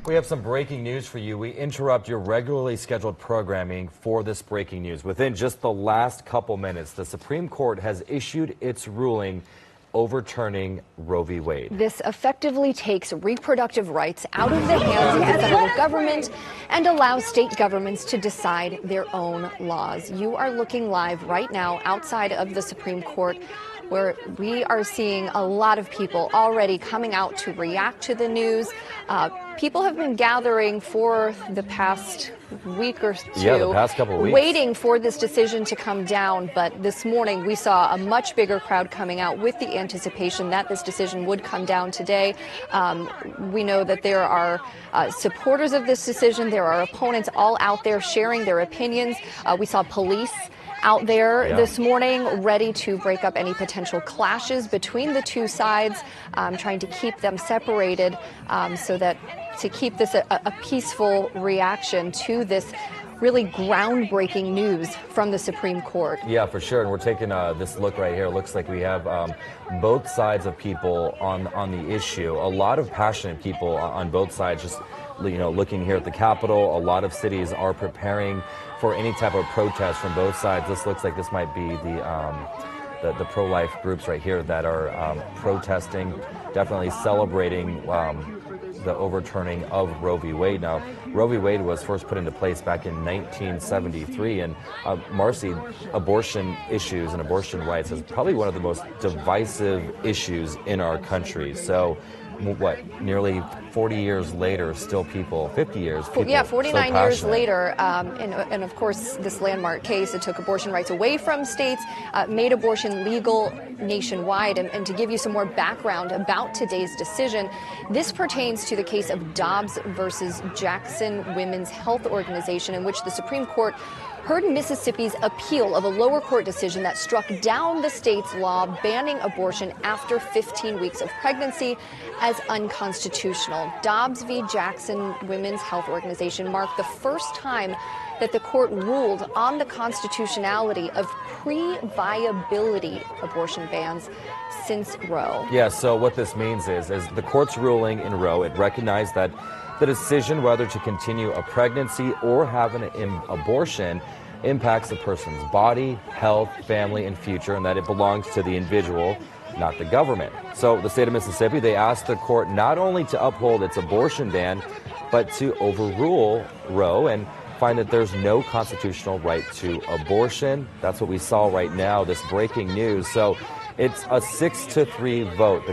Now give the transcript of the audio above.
We have some breaking news for you. We interrupt your regularly scheduled programming for this breaking news. Within just the last couple minutes, the Supreme Court has issued its ruling overturning Roe v. Wade. This effectively takes reproductive rights out of the hands of the federal government and allows state governments to decide their own laws. You are looking live right now outside of the Supreme Court, where we are seeing a lot of people already coming out to react to the news. People have been gathering for the past week or two, the past couple of weeks, waiting for this decision to come down. But this morning we saw a much bigger crowd coming out with the anticipation that this decision would come down today. We know that there are supporters of this decision. There are opponents all out there sharing their opinions. We saw police out there this morning, ready to break up any potential clashes between the two sides, trying to keep them separated so that to keep this a peaceful reaction to this really groundbreaking news from the Supreme Court. Yeah, for sure. And we're taking this look right here. It looks like we have both sides of people on the issue. A lot of passionate people on both sides, just looking here at the Capitol. A lot of cities are preparing for any type of protest from both sides. This looks like this might be the pro-life groups right here that are protesting, definitely celebrating the overturning of Roe v. Wade. Now, Roe v. Wade was first put into place back in 1973, and Marcy, abortion issues and abortion rights is probably one of the most divisive issues in our country. So, nearly 40 years later, still 50 years. 49 years later, and of course, this landmark case, it took abortion rights away from states, made abortion legal nationwide. And to give you some more background about today's decision, this pertains to the case of Dobbs versus Jackson Women's Health Organization, in which the Supreme Court heard Mississippi's appeal of a lower court decision that struck down the state's law banning abortion after 15 weeks of pregnancy as unconstitutional. Dobbs v. Jackson Women's Health Organization marked the first time that the court ruled on the constitutionality of pre-viability abortion bans since Roe. Yeah, so what this means is the court's ruling in Roe, it recognized that the decision whether to continue a pregnancy or have an abortion impacts the person's body, health, family, and future, and that it belongs to the individual, not the government. So the state of Mississippi, they asked the court not only to uphold its abortion ban, but to overrule Roe and find that there's no constitutional right to abortion. That's what we saw right now, this breaking news. So it's a 6-3 vote.